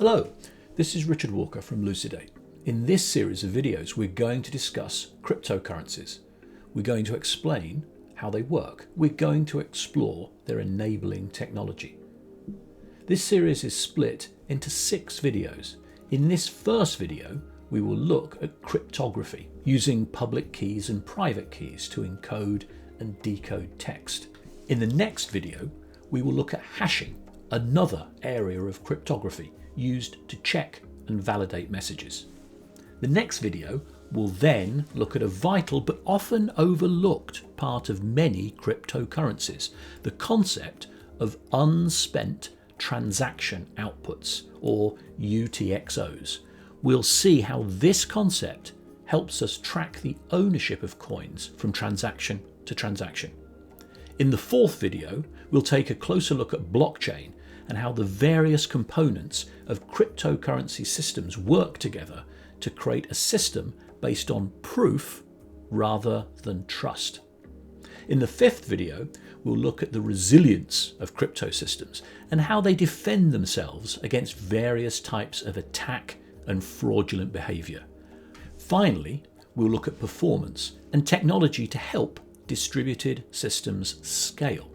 Hello, this is Richard Walker from Lucidate. In this series of videos, we're going to discuss cryptocurrencies. We're going to explain how they work. We're going to explore their enabling technology. This series is split into 6 videos. In this first video, we will look at cryptography, using public keys and private keys to encode and decode text. In the next video, we will look at hashing, another area of cryptography used to check and validate messages. The next video will then look at a vital but often overlooked part of many cryptocurrencies, the concept of unspent transaction outputs, or UTXOs. We'll see how this concept helps us track the ownership of coins from transaction to transaction. In the fourth video, we'll take a closer look at blockchain and how the various components of cryptocurrency systems work together to create a system based on proof rather than trust. In the fifth video, we'll look at the resilience of crypto systems and how they defend themselves against various types of attack and fraudulent behaviour. Finally, we'll look at performance and technology to help distributed systems scale.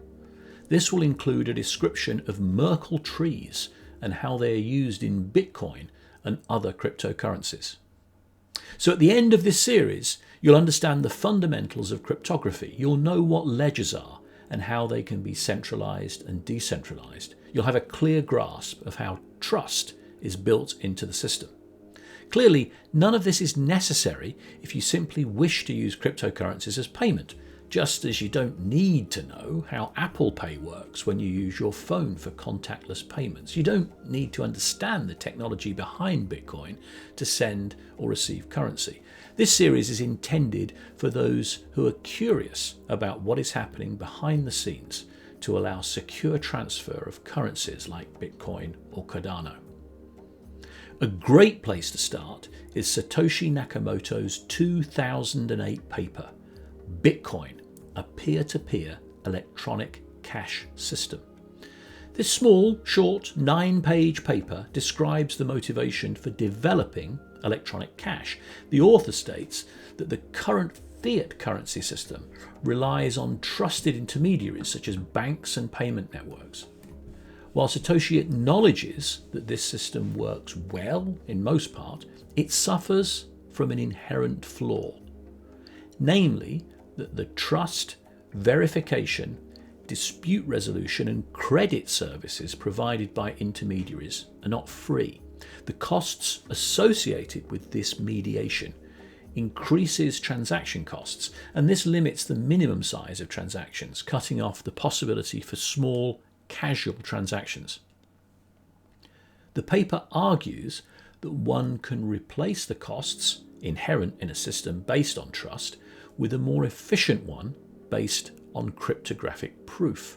This will include a description of Merkle Trees and how they are used in Bitcoin and other cryptocurrencies. So at the end of this series, you'll understand the fundamentals of cryptography. You'll know what ledgers are and how they can be centralized and decentralized. You'll have a clear grasp of how trust is built into the system. Clearly, none of this is necessary if you simply wish to use cryptocurrencies as payment, just as you don't need to know how Apple Pay works when you use your phone for contactless payments. You don't need to understand the technology behind Bitcoin to send or receive currency. This series is intended for those who are curious about what is happening behind the scenes to allow secure transfer of currencies like Bitcoin or Cardano. A great place to start is Satoshi Nakamoto's 2008 paper, Bitcoin, a peer-to-peer electronic cash system. This small, short, 9-page paper describes the motivation for developing electronic cash. The author states that the current fiat currency system relies on trusted intermediaries such as banks and payment networks. While Satoshi acknowledges that this system works well in most part, it suffers from an inherent flaw, namely that the trust, verification, dispute resolution and credit services provided by intermediaries are not free. The costs associated with this mediation increases transaction costs, and this limits the minimum size of transactions, cutting off the possibility for small, casual transactions. The paper argues that one can replace the costs inherent in a system based on trust with a more efficient one based on cryptographic proof.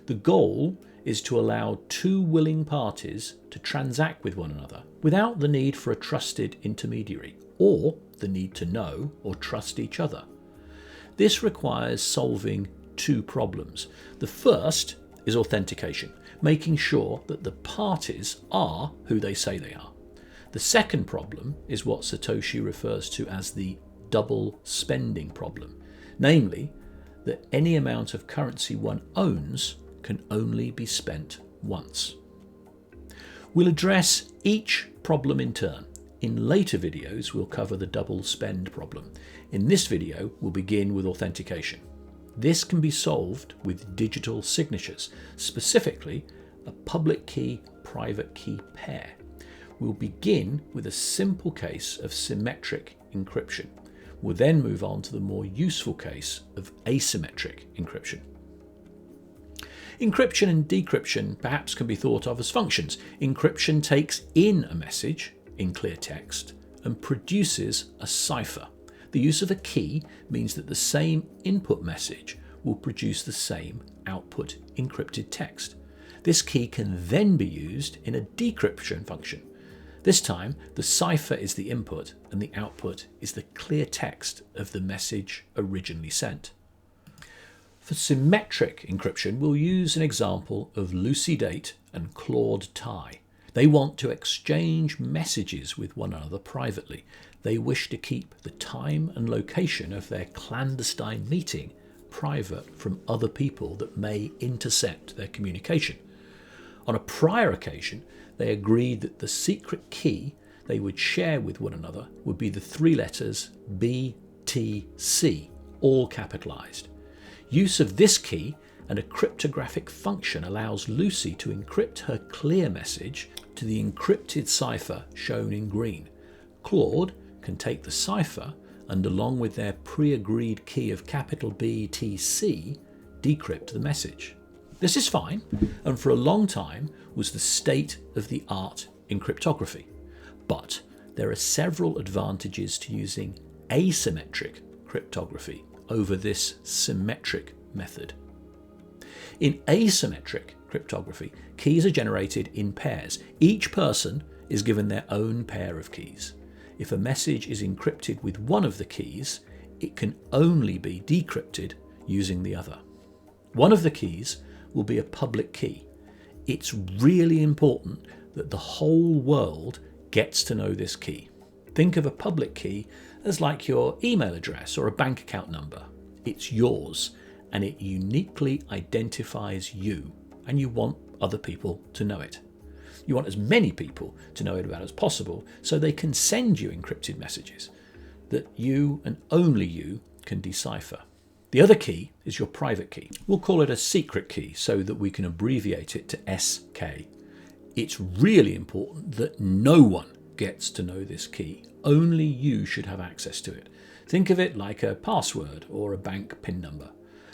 The goal is to allow two willing parties to transact with one another without the need for a trusted intermediary or the need to know or trust each other. This requires solving 2 problems. The first is authentication, making sure that the parties are who they say they are. The second problem is what Satoshi refers to as the double spending problem, namely that any amount of currency one owns can only be spent once. We'll address each problem in turn. In later videos, we'll cover the double spend problem. In this video, we'll begin with authentication. This can be solved with digital signatures, specifically a public key, private key pair. We'll begin with a simple case of symmetric encryption. We'll then move on to the more useful case of asymmetric encryption. Encryption and decryption perhaps can be thought of as functions. Encryption takes in a message in clear text and produces a cipher. The use of a key means that the same input message will produce the same output encrypted text. This key can then be used in a decryption function. This time, the cipher is the input and the output is the clear text of the message originally sent. For symmetric encryption, we'll use an example of Lucidate and Claude Tai. They want to exchange messages with one another privately. They wish to keep the time and location of their clandestine meeting private from other people that may intercept their communication. On a prior occasion, they agreed that the secret key they would share with one another would be the three letters BTC, all capitalized. Use of this key and a cryptographic function allows Lucy to encrypt her clear message to the encrypted cipher shown in green. Claude can take the cipher and, along with their pre-agreed key of capital BTC, decrypt the message. This is fine, and for a long time was the state of the art in cryptography. But there are several advantages to using asymmetric cryptography over this symmetric method. In asymmetric cryptography, keys are generated in pairs. Each person is given their own pair of keys. If a message is encrypted with one of the keys, it can only be decrypted using the other. One of the keys will be a public key. It's really important that the whole world gets to know this key. Think of a public key as like your email address or a bank account number. It's yours, and it uniquely identifies you, and you want other people to know it. You want as many people to know it about as possible so they can send you encrypted messages that you and only you can decipher. The other key is your private key. We'll call it a secret key so that we can abbreviate it to SK. It's really important that no one gets to know this key. Only you should have access to it. Think of it like a password or a bank PIN number.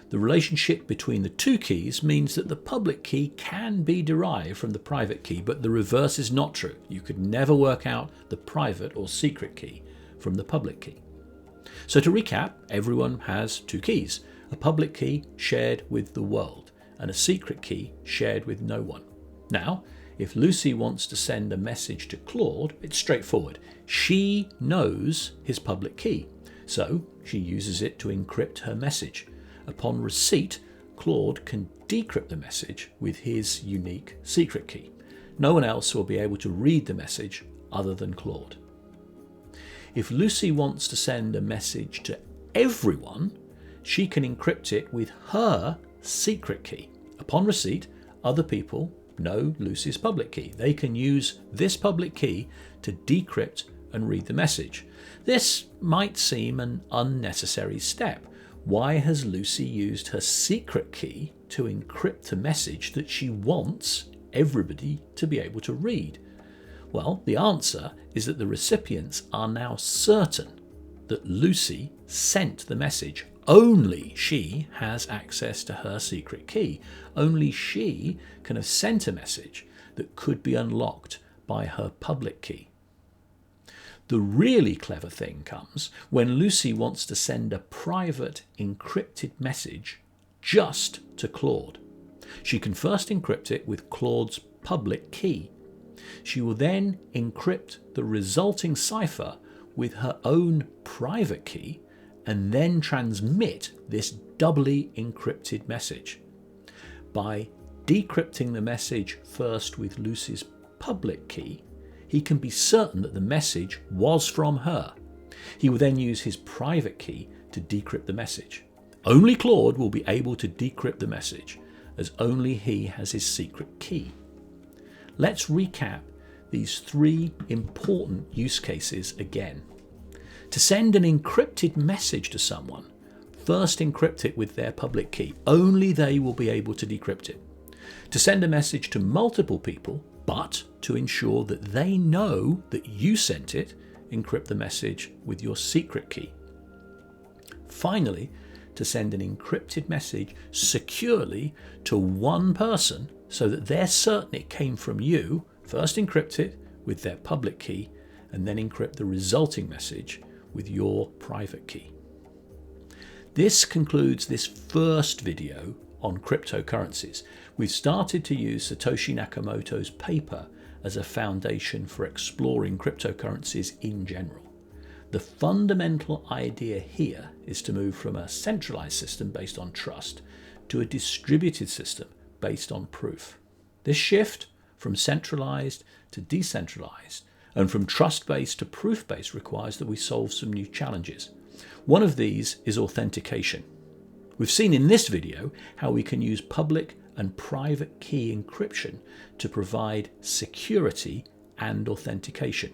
The relationship between the two keys means that the public key can be derived from the private key, but the reverse is not true. You could never work out the private or secret key from the public key. So to recap, everyone has two keys: a public key shared with the world and a secret key shared with no one. Now, if Lucy wants to send a message to Claude, it's straightforward. She knows his public key, so she uses it to encrypt her message. Upon receipt, Claude can decrypt the message with his unique secret key. No one else will be able to read the message other than Claude. If Lucy wants to send a message to everyone, she can encrypt it with her secret key. Upon receipt, other people know Lucy's public key. They can use this public key to decrypt and read the message. This might seem an unnecessary step. Why has Lucy used her secret key to encrypt a message that she wants everybody to be able to read? Well, the answer is that the recipients are now certain that Lucy sent the message. Only she has access to her secret key. Only she can have sent a message that could be unlocked by her public key. The really clever thing comes when Lucy wants to send a private encrypted message just to Claude. She can first encrypt it with Claude's public key. She will then encrypt the resulting cipher with her own private key and then transmit this doubly encrypted message. By decrypting the message first with Lucy's public key, he can be certain that the message was from her. He will then use his private key to decrypt the message. Only Claude will be able to decrypt the message, as only he has his secret key. Let's recap these three important use cases again. To send an encrypted message to someone, first encrypt it with their public key. Only they will be able to decrypt it. To send a message to multiple people, but to ensure that they know that you sent it, encrypt the message with your secret key. Finally, to send an encrypted message securely to one person so that they're certain it came from you, first encrypt it with their public key and then encrypt the resulting message with your private key. This concludes this first video on cryptocurrencies. We've started to use Satoshi Nakamoto's paper as a foundation for exploring cryptocurrencies in general. The fundamental idea here is to move from a centralized system based on trust to a distributed system based on proof. This shift from centralized to decentralized, and from trust-based to proof-based requires that we solve some new challenges. One of these is authentication. We've seen in this video how we can use public and private key encryption to provide security and authentication.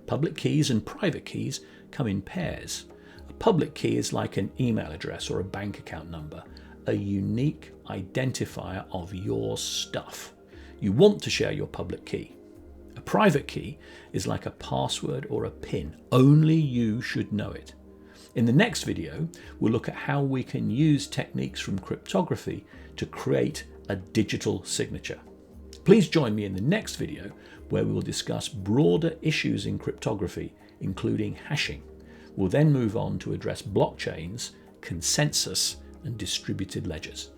Public keys and private keys come in pairs. A public key is like an email address or a bank account number, a unique identifier of your stuff. You want to share your public key. A private key is like a password or a PIN. Only you should know it. In the next video, we'll look at how we can use techniques from cryptography to create a digital signature. Please join me in the next video where we will discuss broader issues in cryptography, including hashing. We'll then move on to address blockchains, consensus, and distributed ledgers.